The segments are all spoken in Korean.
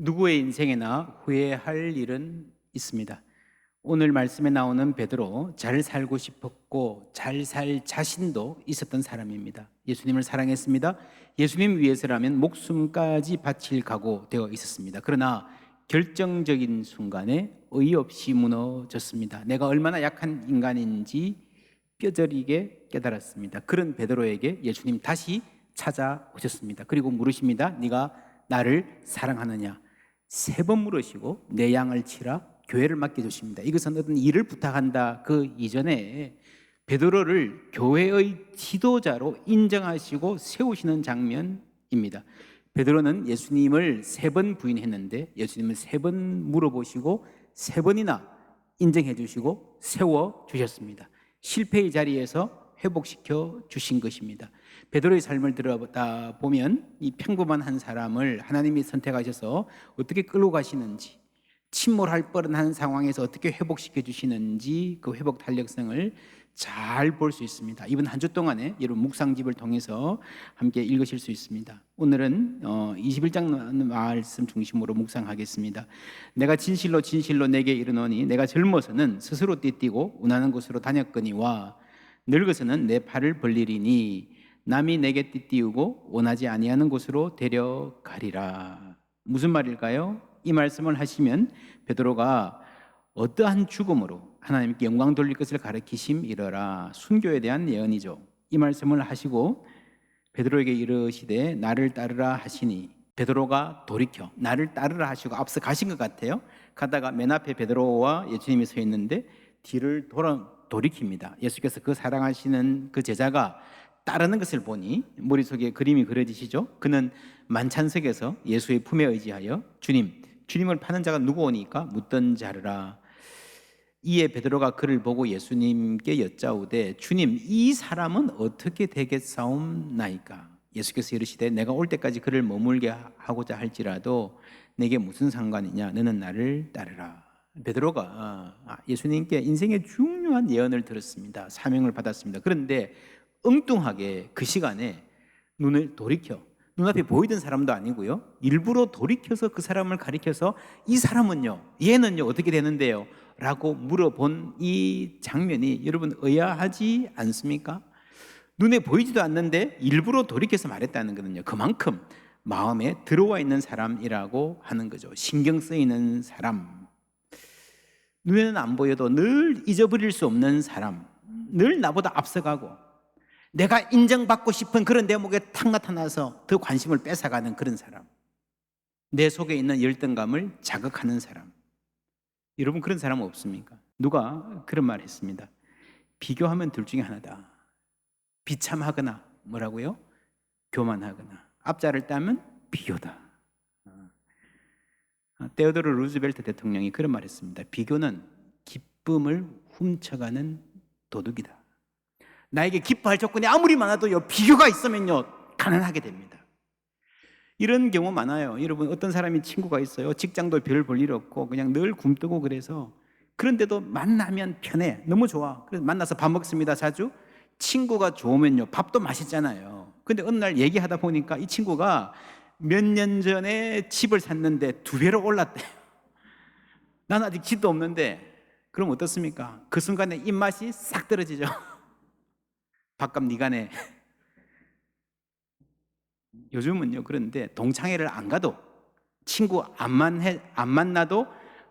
누구의 인생에나 후회할 일은 있습니다. 오늘 말씀에 나오는 베드로, 잘 살고 싶었고 잘 살 자신도 있었던 사람입니다. 예수님을 사랑했습니다. 예수님 위해서라면 목숨까지 바칠 각오되어 있었습니다. 그러나 결정적인 순간에 어이없이 무너졌습니다. 내가 얼마나 약한 인간인지 뼈저리게 깨달았습니다. 그런 베드로에게 예수님 다시 찾아오셨습니다. 그리고 물으십니다. 네가 나를 사랑하느냐? 세 번 물으시고 내 양을 치라, 교회를 맡겨주십니다. 이것은 어떤 일을 부탁한다 그 이전에 베드로를 교회의 지도자로 인정하시고 세우시는 장면입니다. 베드로는 예수님을 세 번 부인했는데 예수님은 세 번 물어보시고 세 번이나 인정해 주시고 세워 주셨습니다. 실패의 자리에서 회복시켜 주신 것입니다. 베드로의 삶을 들어보다 보면 이 평범한 한 사람을 하나님이 선택하셔서 어떻게 끌고 가시는지, 침몰할 뻔한 상황에서 어떻게 회복시켜 주시는지 그 회복 탄력성을 잘 볼 수 있습니다. 이번 한 주 동안에 여러분 묵상집을 통해서 함께 읽으실 수 있습니다. 오늘은 21장 말씀 중심으로 묵상하겠습니다. 내가 진실로 진실로 내게 이르노니 내가 젊어서는 스스로 띠띠고 운하는 곳으로 다녔거니와 늙어서는 내 팔을 벌리리니 남이 내게 띠띠우고 원하지 아니하는 곳으로 데려가리라. 무슨 말일까요? 이 말씀을 하시면 베드로가 어떠한 죽음으로 하나님께 영광 돌릴 것을 가르치심이러라. 순교에 대한 예언이죠. 이 말씀을 하시고 베드로에게 이르시되 나를 따르라 하시니 베드로가 돌이켜 나를 따르라 하시고 앞서 가신 것 같아요. 가다가 맨 앞에 베드로와 예수님이 서 있는데 뒤를 돌이킵니다. 예수께서 그 사랑하시는 그 제자가 따르는 것을 보니 머릿속에 그림이 그려지시죠. 그는 만찬석에서 예수의 품에 의지하여 주님을 파는 자가 누구오니까 묻던 자르라. 이에 베드로가 그를 보고 예수님께 여짜오되 주님, 이 사람은 어떻게 되겠사옵나이까? 예수께서 이르시되 내가 올 때까지 그를 머물게 하고자 할지라도 내게 무슨 상관이냐? 너는 나를 따르라. 베드로가 예수님께 인생의 중요한 예언을 들었습니다. 사명을 받았습니다. 그런데 엉뚱하게 그 시간에 눈을 돌이켜 눈앞에 보이던 사람도 아니고요, 일부러 돌이켜서 그 사람을 가리켜서 이 사람은요, 얘는요 어떻게 되는데요? 라고 물어본 이 장면이 여러분 의아하지 않습니까? 눈에 보이지도 않는데 일부러 돌이켜서 말했다는 거는요, 그만큼 마음에 들어와 있는 사람이라고 하는 거죠. 신경 쓰이는 사람, 눈에는 안 보여도 늘 잊어버릴 수 없는 사람, 늘 나보다 앞서가고 내가 인정받고 싶은 그런 대목에 탁 나타나서 더 관심을 뺏어가는 그런 사람, 내 속에 있는 열등감을 자극하는 사람. 여러분 그런 사람 없습니까? 누가 그런 말 했습니다. 비교하면 둘 중에 하나다. 비참하거나 뭐라고요? 교만하거나. 앞자를 따면 비교다. 테오도르 루즈벨트 대통령이 그런 말 했습니다. 비교는 기쁨을 훔쳐가는 도둑이다. 나에게 기뻐할 조건이 아무리 많아도요, 비교가 있으면요 가난하게 됩니다. 이런 경우 많아요. 여러분, 어떤 사람이 친구가 있어요. 직장도 별 볼 일 없고 그냥 늘 굶뜨고 그래서, 그런데도 만나면 편해, 너무 좋아. 그래서 만나서 밥 먹습니다. 자주. 친구가 좋으면요 밥도 맛있잖아요. 근데 어느 날 얘기하다 보니까 이 친구가 몇 년 전에 집을 샀는데 2배로 올랐대요. 난 아직 집도 없는데. 그럼 어떻습니까? 그 순간에 입맛이 싹 떨어지죠. 밥값 네가 내. 요즘은요, 그런데 동창회를 안 가도, 친구 안 만나도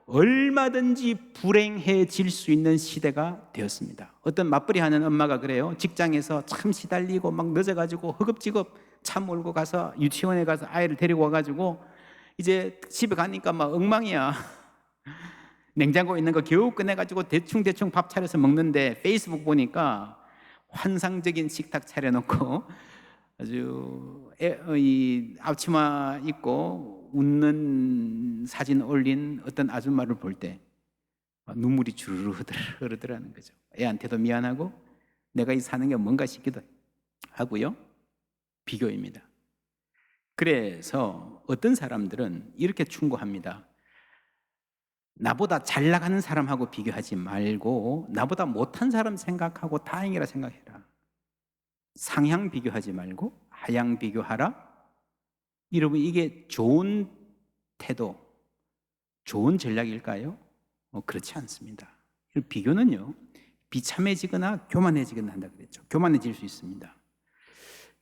얼마든지 불행해질 수 있는 시대가 되었습니다. 어떤 맞벌이 하는 엄마가 그래요. 직장에서 참 시달리고 막 늦어가지고 허겁지겁 차 몰고 가서 유치원에 가서 아이를 데리고 와가지고 이제 집에 가니까 막 엉망이야. 냉장고에 있는 거 겨우 꺼내가지고 대충 밥 차려서 먹는데 페이스북 보니까 환상적인 식탁 차려놓고 아주 이 앞치마 입고 웃는 사진 올린 어떤 아줌마를 볼 때 눈물이 주르르 흐르더라는 거죠. 애한테도 미안하고 내가 이 사는 게 뭔가 싶기도 하고요. 비교입니다. 그래서 어떤 사람들은 이렇게 충고합니다. 나보다 잘 나가는 사람하고 비교하지 말고 나보다 못한 사람 생각하고 다행이라 생각해라. 상향 비교하지 말고 하향 비교하라. 여러분, 이게 좋은 태도, 좋은 전략일까요? 그렇지 않습니다. 비교는요, 비참해지거나 교만해지거나 한다 그랬죠. 교만해질 수 있습니다.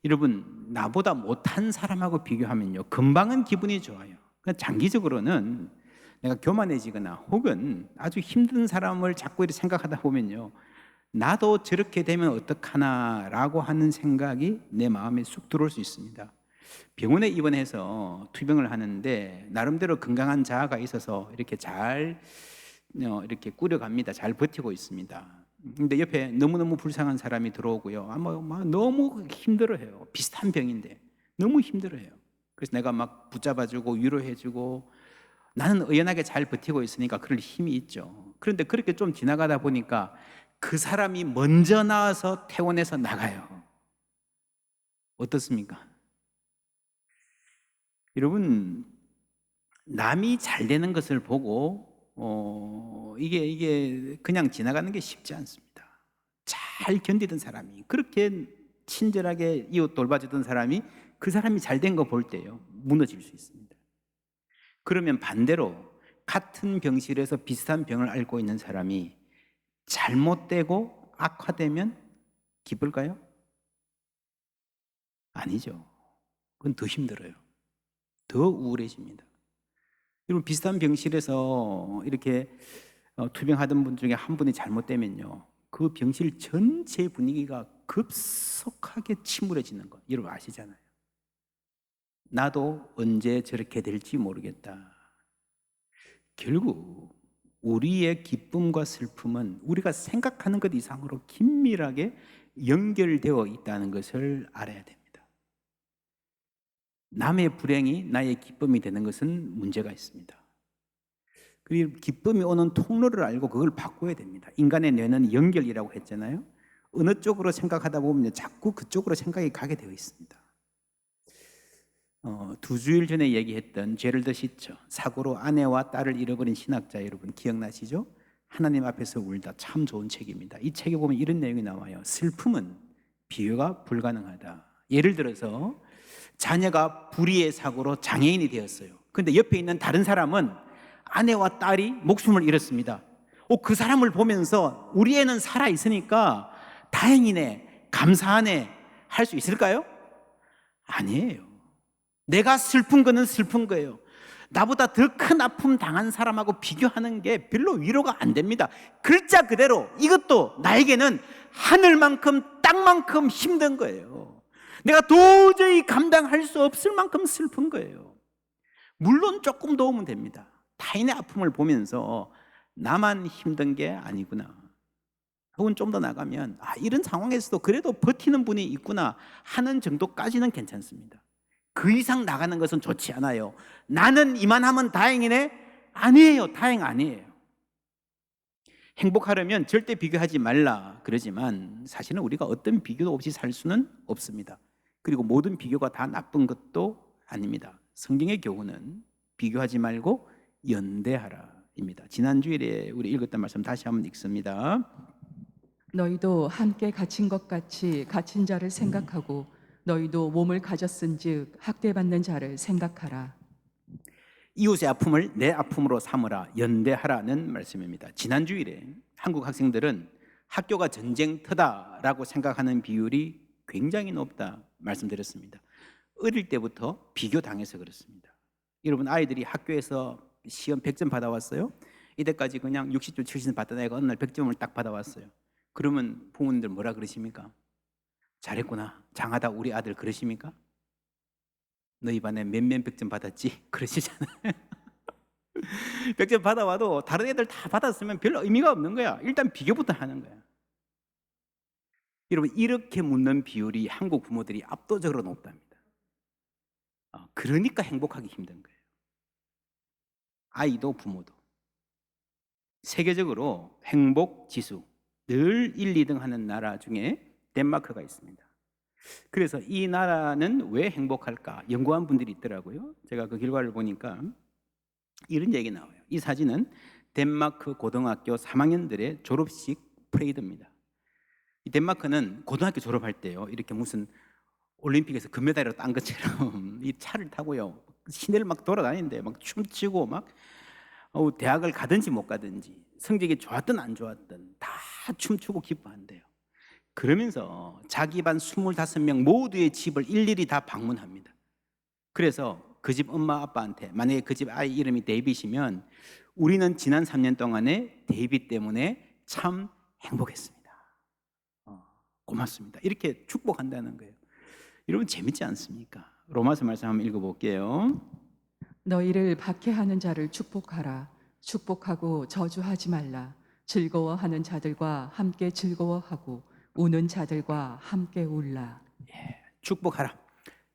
여러분, 나보다 못한 사람하고 비교하면요, 금방은 기분이 좋아요. 장기적으로는 내가 교만해지거나 혹은 아주 힘든 사람을 자꾸 이렇게 생각하다 보면요, 나도 저렇게 되면 어떡하나라고 하는 생각이 내 마음에 쑥 들어올 수 있습니다. 병원에 입원해서 투병을 하는데 나름대로 건강한 자아가 있어서 이렇게 잘 이렇게 꾸려갑니다. 잘 버티고 있습니다. 근데 옆에 너무너무 불쌍한 사람이 들어오고요. 너무 힘들어해요. 비슷한 병인데 너무 힘들어해요. 그래서 내가 막 붙잡아주고 위로해주고 나는 의연하게 잘 버티고 있으니까 그럴 힘이 있죠. 그런데 그렇게 좀 지나가다 보니까 그 사람이 먼저 나와서 퇴원해서 나가요. 어떻습니까? 여러분, 남이 잘 되는 것을 보고 이게 그냥 지나가는 게 쉽지 않습니다. 잘 견디던 사람이, 그렇게 친절하게 이웃 돌봐주던 사람이, 그 사람이 잘 된 거 볼 때요, 무너질 수 있습니다. 그러면 반대로 같은 병실에서 비슷한 병을 앓고 있는 사람이 잘못되고 악화되면 기쁠까요? 아니죠. 그건 더 힘들어요. 더 우울해집니다. 여러분, 비슷한 병실에서 이렇게 투병하던 분 중에 한 분이 잘못되면요, 그 병실 전체 분위기가 급속하게 침울해지는 거 여러분 아시잖아요. 나도 언제 저렇게 될지 모르겠다. 결국 우리의 기쁨과 슬픔은 우리가 생각하는 것 이상으로 긴밀하게 연결되어 있다는 것을 알아야 됩니다. 남의 불행이 나의 기쁨이 되는 것은 문제가 있습니다. 그리고 기쁨이 오는 통로를 알고 그걸 바꿔야 됩니다. 인간의 뇌는 연결이라고 했잖아요. 어느 쪽으로 생각하다 보면 자꾸 그쪽으로 생각이 가게 되어 있습니다. 2주일 전에 얘기했던 제럴드 시처, 사고로 아내와 딸을 잃어버린 신학자 여러분 기억나시죠? 하나님 앞에서 울다, 참 좋은 책입니다. 이 책에 보면 이런 내용이 나와요. 슬픔은 비교가 불가능하다. 예를 들어서 자녀가 불의의 사고로 장애인이 되었어요. 그런데 옆에 있는 다른 사람은 아내와 딸이 목숨을 잃었습니다. 그 사람을 보면서 우리 애는 살아있으니까 다행이네, 감사하네 할 수 있을까요? 아니에요. 내가 슬픈 거는 슬픈 거예요. 나보다 더 큰 아픔 당한 사람하고 비교하는 게 별로 위로가 안 됩니다. 글자 그대로 이것도 나에게는 하늘만큼 땅만큼 힘든 거예요. 내가 도저히 감당할 수 없을 만큼 슬픈 거예요. 물론 조금 도우면 됩니다. 타인의 아픔을 보면서 나만 힘든 게 아니구나, 혹은 좀 더 나가면 이런 상황에서도 그래도 버티는 분이 있구나 하는 정도까지는 괜찮습니다. 그 이상 나가는 것은 좋지 않아요. 나는 이만하면 다행이네? 아니에요. 다행 아니에요. 행복하려면 절대 비교하지 말라 그러지만 사실은 우리가 어떤 비교도 없이 살 수는 없습니다. 그리고 모든 비교가 다 나쁜 것도 아닙니다. 성경의 교훈은 비교하지 말고 연대하라 입니다. 지난 주일에 우리 읽었던 말씀 다시 한번 읽습니다. 너희도 함께 갇힌 것 같이 갇힌 자를 생각하고 너희도 몸을 가졌은즉 학대받는 자를 생각하라. 이웃의 아픔을 내 아픔으로 삼으라, 연대하라는 말씀입니다. 지난 주일에 한국 학생들은 학교가 전쟁터다라고 생각하는 비율이 굉장히 높다 말씀드렸습니다. 어릴 때부터 비교당해서 그렇습니다. 여러분, 아이들이 학교에서 시험 100점 받아왔어요. 이때까지 그냥 60점 70점 받던 애가 어느 날 100점을 딱 받아왔어요. 그러면 부모님들 뭐라 그러십니까? 잘했구나, 장하다 우리 아들 그러십니까? 너희 반에 몇몇 100점 받았지? 그러시잖아요. 100점 받아와도 다른 애들 다 받았으면 별 의미가 없는 거야. 일단 비교부터 하는 거야. 여러분, 이렇게 묻는 비율이 한국 부모들이 압도적으로 높답니다. 그러니까 행복하기 힘든 거예요. 아이도 부모도. 세계적으로 행복 지수 늘 1, 2등 하는 나라 중에 덴마크가 있습니다. 그래서 이 나라는 왜 행복할까 연구한 분들이 있더라고요. 제가 그 결과를 보니까 이런 얘기 나와요. 이 사진은 덴마크 고등학교 3학년들의 졸업식 프레이드입니다. 이 덴마크는 고등학교 졸업할 때요, 이렇게 무슨 올림픽에서 금메달을 딴 것처럼 이 차를 타고요, 시내를 막 돌아다니는데 막 춤추고 막 대학을 가든지 못 가든지 성적이 좋았든 안 좋았든 다 춤추고 기뻐한대요. 그러면서 자기 반 25명 모두의 집을 일일이 다 방문합니다. 그래서 그 집 엄마 아빠한테, 만약에 그 집 아이 이름이 데이빗이면 우리는 지난 3년 동안에 데이빗 때문에 참 행복했습니다. 고맙습니다. 이렇게 축복한다는 거예요. 여러분 재밌지 않습니까? 로마서 말씀 한번 읽어볼게요. 너희를 박해하는 자를 축복하라. 축복하고 저주하지 말라. 즐거워하는 자들과 함께 즐거워하고 우는 자들과 함께 울라. 축복하라.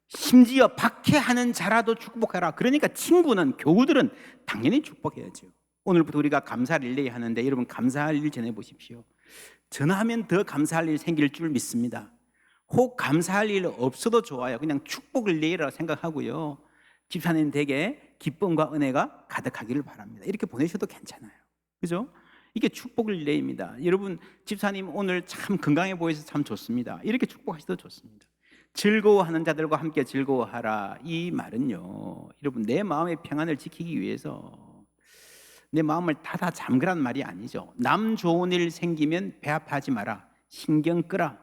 심지어 박해하는 자라도 축복하라. 그러니까 친구는, 교우들은 당연히 축복해야죠. 오늘부터 우리가 감사 릴레이 하는데 여러분 감사할 일 전해보십시오. 전화하면 더 감사할 일 생길 줄 믿습니다. 혹 감사할 일 없어도 좋아요. 그냥 축복 릴레이라고 생각하고요. 집사님 댁에 기쁨과 은혜가 가득하기를 바랍니다. 이렇게 보내셔도 괜찮아요. 그죠? 이게 축복 릴레이입니다. 여러분 집사님 오늘 참 건강해 보여서 참 좋습니다. 이렇게 축복하셔도 좋습니다. 즐거워하는 자들과 함께 즐거워하라. 이 말은요, 여러분 내 마음의 평안을 지키기 위해서 내 마음을 닫아 잠그란 말이 아니죠. 남 좋은 일 생기면 배 아파하지 마라. 신경 끄라.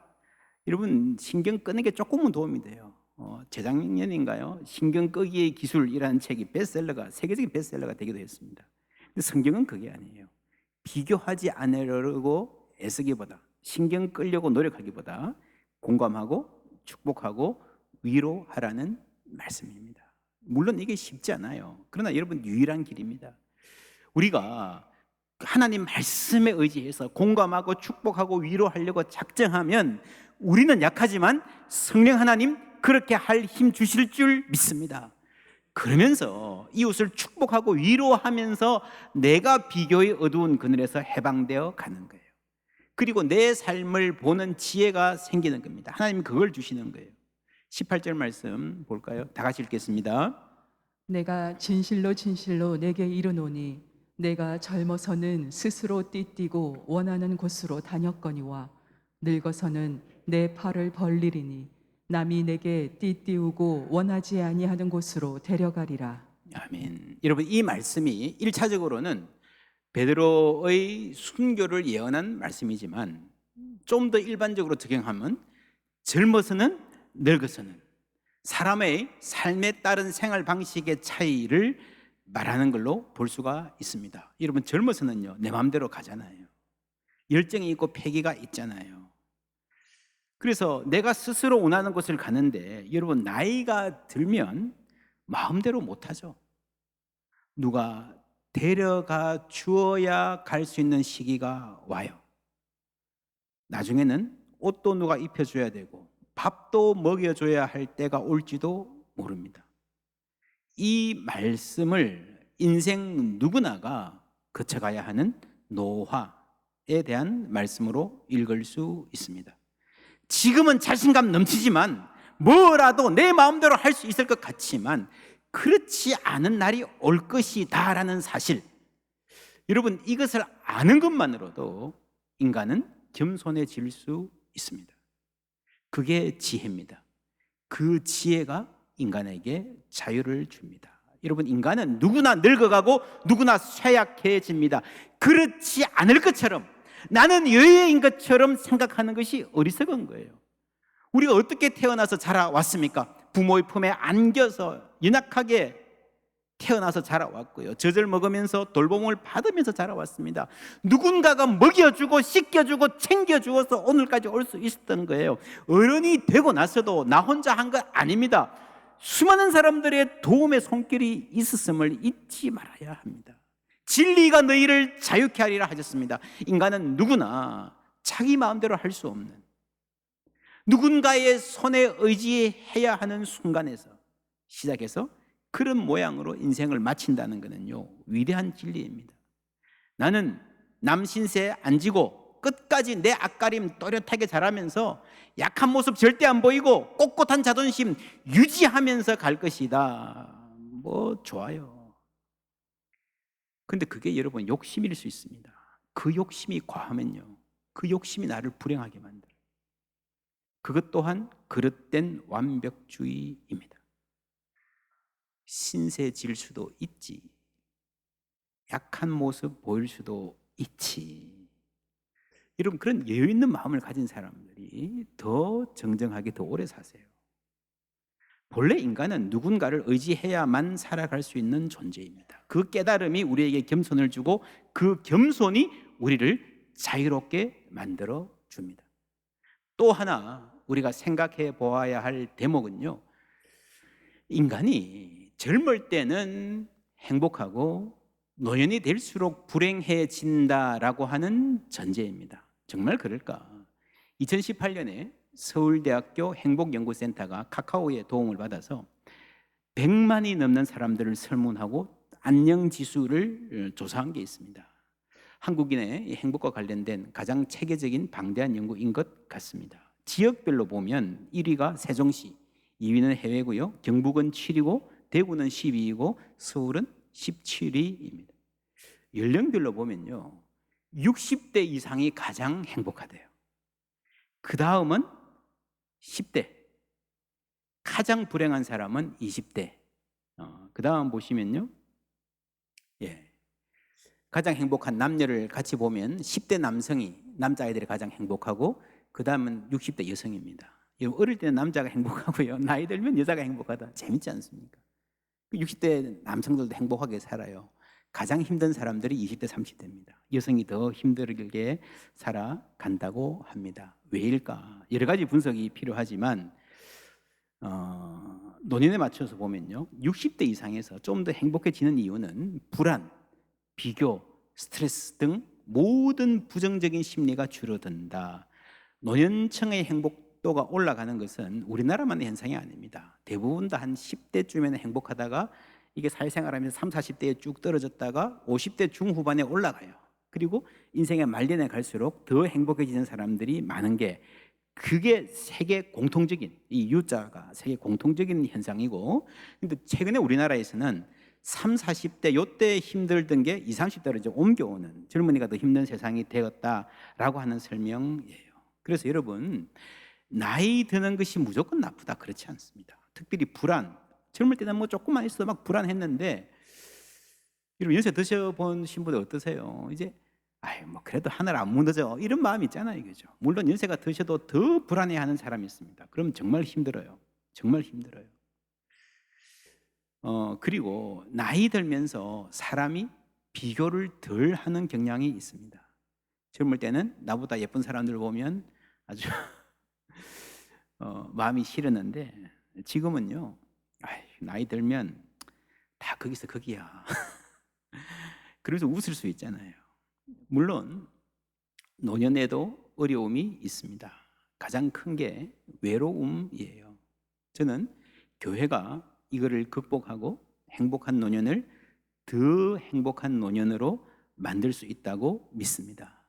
여러분 신경 끄는 게 조금은 도움이 돼요. 재작년인가요? 신경 끄기의 기술이라는 책이 베스트셀러가, 세계적인 베스트셀러가 되기도 했습니다. 근데 성경은 그게 아니에요. 비교하지 않으려고 애쓰기보다, 신경 끌려고 노력하기보다 공감하고 축복하고 위로하라는 말씀입니다. 물론 이게 쉽지 않아요. 그러나 여러분 유일한 길입니다. 우리가 하나님 말씀에 의지해서 공감하고 축복하고 위로하려고 작정하면 우리는 약하지만 성령 하나님 그렇게 할 힘 주실 줄 믿습니다. 그러면서 이웃을 축복하고 위로하면서 내가 비교의 어두운 그늘에서 해방되어 가는 거예요. 그리고 내 삶을 보는 지혜가 생기는 겁니다. 하나님이 그걸 주시는 거예요. 18절 말씀 볼까요? 다 같이 읽겠습니다. 내가 진실로 진실로 내게 이르노니 내가 젊어서는 스스로 띠띠고 원하는 곳으로 다녔거니와 늙어서는 내 팔을 벌리리니 남이 내게 띠띠우고 원하지 아니하는 곳으로 데려가리라. 아멘. 여러분 이 말씀이 1차적으로는 베드로의 순교를 예언한 말씀이지만 좀 더 일반적으로 적용하면 젊어서는 늙어서는 사람의 삶에 따른 생활 방식의 차이를 말하는 걸로 볼 수가 있습니다. 여러분 젊어서는요 내 마음대로 가잖아요. 열정이 있고 패기가 있잖아요. 그래서 내가 스스로 원하는 곳을 가는데 여러분 나이가 들면 마음대로 못하죠. 누가 데려가 주어야 갈 수 있는 시기가 와요. 나중에는 옷도 누가 입혀줘야 되고 밥도 먹여줘야 할 때가 올지도 모릅니다. 이 말씀을 인생 누구나가 거쳐가야 하는 노화에 대한 말씀으로 읽을 수 있습니다. 지금은 자신감 넘치지만 뭐라도 내 마음대로 할 수 있을 것 같지만 그렇지 않은 날이 올 것이다라는 사실, 여러분 이것을 아는 것만으로도 인간은 겸손해질 수 있습니다. 그게 지혜입니다. 그 지혜가 인간에게 자유를 줍니다. 여러분 인간은 누구나 늙어가고 누구나 쇠약해집니다. 그렇지 않을 것처럼, 나는 여예인 것처럼 생각하는 것이 어리석은 거예요. 우리가 어떻게 태어나서 자라왔습니까? 부모의 품에 안겨서 연약하게 태어나서 자라왔고요. 젖을 먹으면서 돌봄을 받으면서 자라왔습니다. 누군가가 먹여주고 씻겨주고 챙겨주어서 오늘까지 올 수 있었던 거예요. 어른이 되고 나서도 나 혼자 한 것 아닙니다. 수많은 사람들의 도움의 손길이 있었음을 잊지 말아야 합니다. 진리가 너희를 자유케 하리라 하셨습니다. 인간은 누구나 자기 마음대로 할 수 없는, 누군가의 손에 의지해야 하는 순간에서 시작해서 그런 모양으로 인생을 마친다는 것은요 위대한 진리입니다. 나는 남 신세에 안 지고 끝까지 내 앞가림 또렷하게 자라면서 약한 모습 절대 안 보이고 꼿꼿한 자존심 유지하면서 갈 것이다. 뭐 좋아요. 근데 그게 여러분 욕심일 수 있습니다. 그 욕심이 과하면요 그 욕심이 나를 불행하게 만들어요. 그것 또한 그릇된 완벽주의입니다. 신세질 수도 있지. 약한 모습 보일 수도 있지. 여러분, 그런 여유 있는 마음을 가진 사람들이 더 정정하게 더 오래 사세요. 본래 인간은 누군가를 의지해야만 살아갈 수 있는 존재입니다. 그 깨달음이 우리에게 겸손을 주고 그 겸손이 우리를 자유롭게 만들어 줍니다. 또 하나 우리가 생각해 보아야 할 대목은요, 인간이 젊을 때는 행복하고 노년이 될수록 불행해진다라고 하는 전제입니다. 정말 그럴까? 2018년에 서울대학교 행복연구센터가 카카오의 도움을 받아서 100만이 넘는 사람들을 설문하고 안녕지수를 조사한 게 있습니다. 한국인의 행복과 관련된 가장 체계적인 방대한 연구인 것 같습니다. 지역별로 보면 1위가 세종시, 2위는 해외고요. 경북은 7위고 대구는 12위고 서울은 17위입니다. 연령별로 보면요, 60대 이상이 가장 행복하대요. 그 다음은 10대, 가장 불행한 사람은 20대. 그 다음 보시면요, 가장 행복한 남녀를 같이 보면 10대 남자아이들이 가장 행복하고 그 다음은 60대 여성입니다. 어릴 때는 남자가 행복하고요, 나이 들면 여자가 행복하다. 재밌지 않습니까? 60대 남성들도 행복하게 살아요. 가장 힘든 사람들이 20대 30대입니다 여성이 더 힘들게 살아간다고 합니다. 왜일까? 여러 가지 분석이 필요하지만 논의에 맞춰서 보면요, 60대 이상에서 좀 더 행복해지는 이유는 불안, 비교, 스트레스 등 모든 부정적인 심리가 줄어든다. 노년층의 행복도가 올라가는 것은 우리나라만의 현상이 아닙니다. 대부분 다 한 10대쯤에는 행복하다가 이게 사회생활하면서 30, 40대에 쭉 떨어졌다가 50대 중후반에 올라가요. 그리고 인생의 말년에 갈수록 더 행복해지는 사람들이 많은 게, 그게 세계 공통적인, 이 U자가 세계 공통적인 현상이고, 근데 최근에 우리나라에서는 30, 40대 요때 힘들던 게 20, 30대로 이제 옮겨오는, 젊은이가 더 힘든 세상이 되었다라고 하는 설명이에요. 그래서 여러분, 나이 드는 것이 무조건 나쁘다 그렇지 않습니다. 특별히 불안, 젊을 때는 뭐 조금만 있어도 막 불안했는데, 여러분 연세 드셔보신 분들 어떠세요? 이제 뭐 그래도 하늘 안 무너져 이런 마음이 있잖아요, 그죠? 물론 연세가 드셔도 더 불안해하는 사람이 있습니다. 그럼 정말 힘들어요. 정말 힘들어요. 그리고 나이 들면서 사람이 비교를 덜 하는 경향이 있습니다. 젊을 때는 나보다 예쁜 사람들 보면 아주 마음이 싫었는데, 지금은요, 나이 들면 다 거기서 거기야. 그래서 웃을 수 있잖아요. 물론 노년에도 어려움이 있습니다. 가장 큰 게 외로움이에요. 저는 교회가 이거를 극복하고 행복한 노년을 더 행복한 노년으로 만들 수 있다고 믿습니다.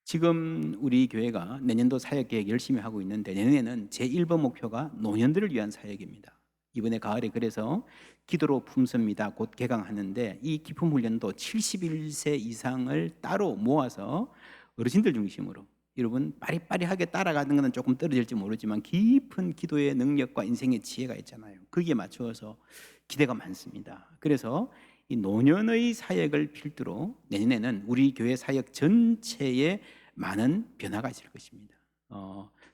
지금 우리 교회가 내년도 사역계획 열심히 하고 있는데, 내년에는 제1번 목표가 노년들을 위한 사역입니다. 이번에 가을에 그래서 기도로 품습니다 곧 개강하는데, 이 기품 훈련도 71세 이상을 따로 모아서 어르신들 중심으로, 여러분 빠리빠리하게 따라가는 것은 조금 떨어질지 모르지만 깊은 기도의 능력과 인생의 지혜가 있잖아요. 거기에 맞추어서 기대가 많습니다. 그래서 이 노년의 사역을 필두로 내년에는 우리 교회 사역 전체에 많은 변화가 있을 것입니다.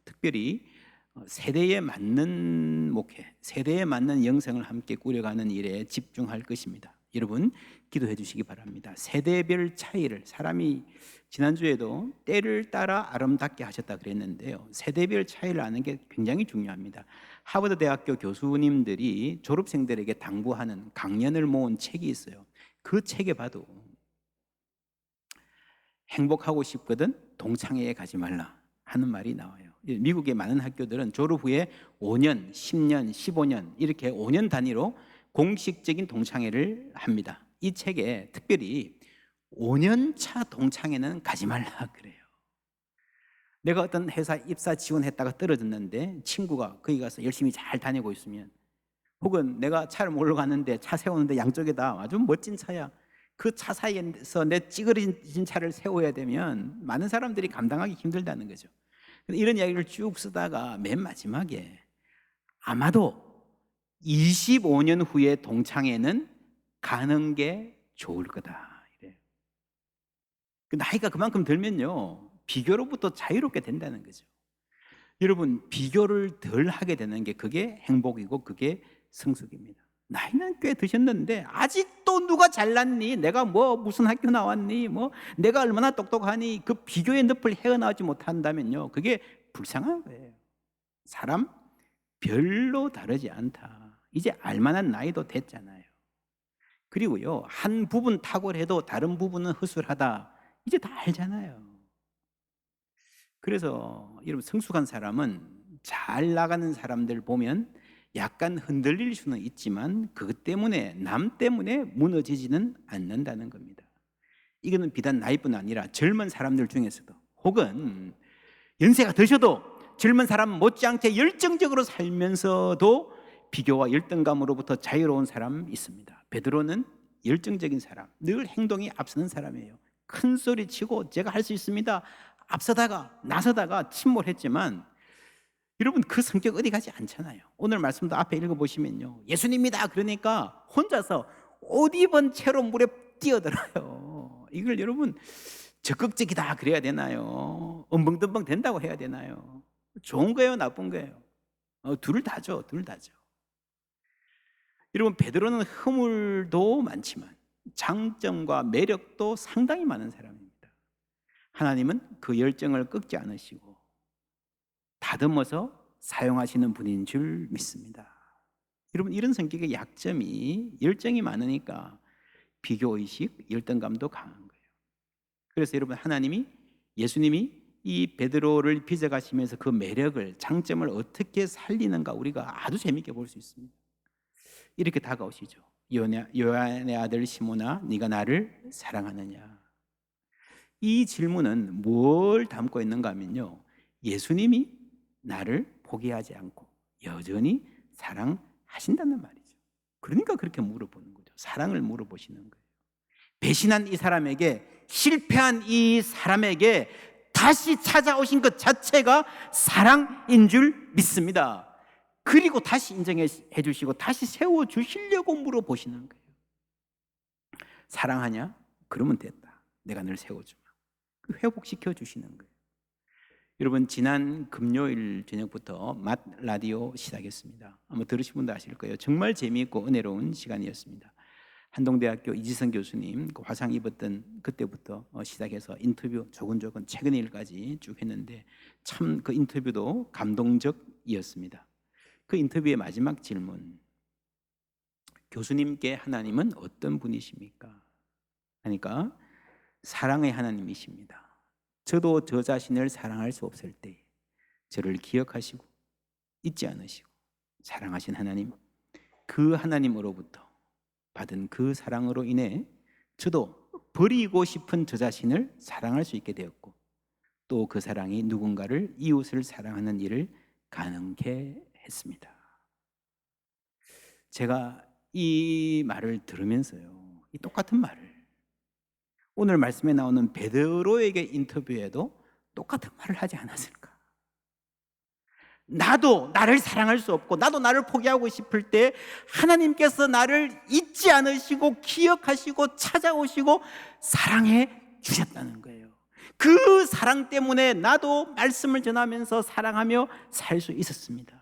특별히 세대에 맞는 목회, 세대에 맞는 영성을 함께 꾸려가는 일에 집중할 것입니다. 여러분 기도해 주시기 바랍니다. 세대별 차이를, 사람이 지난주에도 때를 따라 아름답게 하셨다 그랬는데요, 세대별 차이를 아는 게 굉장히 중요합니다. 하버드 대학교 교수님들이 졸업생들에게 당부하는 강연을 모은 책이 있어요. 그 책에 봐도 행복하고 싶거든 동창회에 가지 말라 하는 말이 나와요. 미국의 많은 학교들은 졸업 후에 5년, 10년, 15년 이렇게 5년 단위로 공식적인 동창회를 합니다. 이 책에 특별히 5년 차 동창회는 가지 말라 그래요. 내가 어떤 회사 입사 지원했다가 떨어졌는데 친구가 거기 가서 열심히 잘 다니고 있으면, 혹은 내가 차를 몰러 갔는데 차 세우는데 양쪽에다 아주 멋진 차야, 그 차 사이에서 내 찌그러진 차를 세워야 되면 많은 사람들이 감당하기 힘들다는 거죠. 이런 이야기를 쭉 쓰다가 맨 마지막에 아마도 25년 후에 동창회는 가는 게 좋을 거다. 이래요. 그 나이가 그만큼 들면요, 비교로부터 자유롭게 된다는 거죠. 여러분, 비교를 덜 하게 되는 게 그게 행복이고 그게 성숙입니다. 나이는 꽤 드셨는데 아직도 누가 잘났니? 내가 뭐 무슨 학교 나왔니? 뭐 내가 얼마나 똑똑하니? 그 비교의 늪을 헤어나오지 못한다면요, 그게 불쌍한 거예요. 사람 별로 다르지 않다. 이제 알만한 나이도 됐잖아요. 그리고요, 한 부분 탁월해도 다른 부분은 허술하다. 이제 다 알잖아요. 그래서 여러분, 성숙한 사람은 잘 나가는 사람들 보면 약간 흔들릴 수는 있지만 그것 때문에, 남 때문에 무너지지는 않는다는 겁니다. 이거는 비단 나이뿐 아니라 젊은 사람들 중에서도, 혹은 연세가 드셔도 젊은 사람 못지않게 열정적으로 살면서도 비교와 열등감으로부터 자유로운 사람 있습니다. 베드로는 열정적인 사람, 늘 행동이 앞서는 사람이에요. 큰 소리 치고 제가 할 수 있습니다 앞서다가 나서다가 침몰했지만, 여러분, 그 성격 어디 가지 않잖아요. 오늘 말씀도 앞에 읽어보시면요, 예수님이다 그러니까 혼자서 옷 입은 채로 물에 뛰어들어요. 이걸 여러분 적극적이다 그래야 되나요? 엉벙덩벙 된다고 해야 되나요? 좋은 거예요, 나쁜 거예요? 둘 다죠, 둘 다죠. 여러분, 베드로는 허물도 많지만 장점과 매력도 상당히 많은 사람입니다. 하나님은 그 열정을 꺾지 않으시고 다듬어서 사용하시는 분인 줄 믿습니다. 여러분, 이런 성격의 약점이 열정이 많으니까 비교의식, 열등감도 강한 거예요. 그래서 여러분, 하나님이, 예수님이 이 베드로를 빚어가시면서 그 매력을, 장점을 어떻게 살리는가 우리가 아주 재미있게 볼 수 있습니다. 이렇게 다가오시죠. 요한의 아들 시몬아, 네가 나를 사랑하느냐? 이 질문은 뭘 담고 있는가 하면요, 예수님이 나를 포기하지 않고 여전히 사랑하신다는 말이죠. 그러니까 그렇게 물어보는 거죠. 사랑을 물어보시는 거예요. 배신한 이 사람에게, 실패한 이 사람에게 다시 찾아오신 것 자체가 사랑인 줄 믿습니다. 그리고 다시 인정해 주시고 다시 세워주시려고 물어보시는 거예요. 사랑하냐? 그러면 됐다. 내가 널 세워주마. 회복시켜 주시는 거예요. 여러분, 지난 금요일 저녁부터 맛 라디오 시작했습니다. 아마 들으신 분도 아실 거예요. 정말 재미있고 은혜로운 시간이었습니다. 한동대학교 이지성 교수님 그 화상 입었던 그때부터 시작해서 인터뷰 조근조근 최근 일까지 쭉 했는데, 참 그 인터뷰도 감동적이었습니다. 그 인터뷰의 마지막 질문, 교수님께 하나님은 어떤 분이십니까? 하니까 사랑의 하나님이십니다. 저도 저 자신을 사랑할 수 없을 때 저를 기억하시고 잊지 않으시고 사랑하신 하나님, 그 하나님으로부터 받은 그 사랑으로 인해 저도 버리고 싶은 저 자신을 사랑할 수 있게 되었고, 또 그 사랑이 누군가를, 이웃을 사랑하는 일을 가능케 했습니다. 제가 이 말을 들으면서요, 이 똑같은 말을 오늘 말씀에 나오는 베드로에게 인터뷰에도 똑같은 말을 하지 않았을까? 나도 나를 사랑할 수 없고 나도 나를 포기하고 싶을 때 하나님께서 나를 잊지 않으시고 기억하시고 찾아오시고 사랑해 주셨다는 거예요. 그 사랑 때문에 나도 말씀을 전하면서 사랑하며 살 수 있었습니다.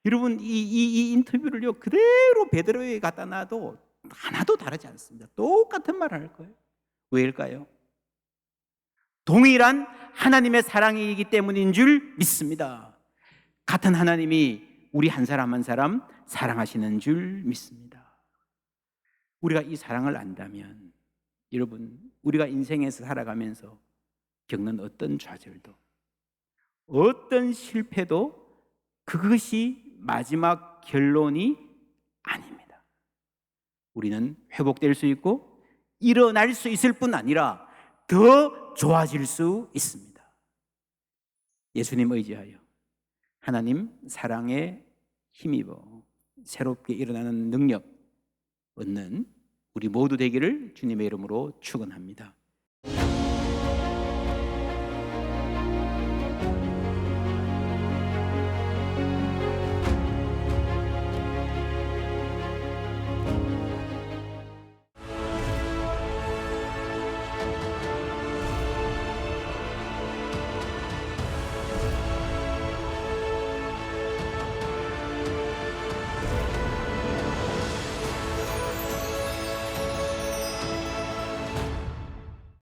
여러분, 이 인터뷰를요 그대로 베드로에게 갖다 놔도 하나도 다르지 않습니다. 똑같은 말을 할 거예요. 왜일까요? 동일한 하나님의 사랑이기 때문인 줄 믿습니다. 같은 하나님이 우리 한 사람 한 사람 사랑하시는 줄 믿습니다. 우리가 이 사랑을 안다면, 여러분, 우리가 인생에서 살아가면서 겪는 어떤 좌절도, 어떤 실패도 그것이 마지막 결론이 아닙니다. 우리는 회복될 수 있고 일어날 수 있을 뿐 아니라 더 좋아질 수 있습니다. 예수님 의지하여 하나님 사랑에 힘입어 새롭게 일어나는 능력 얻는 우리 모두 되기를 주님의 이름으로 축원합니다.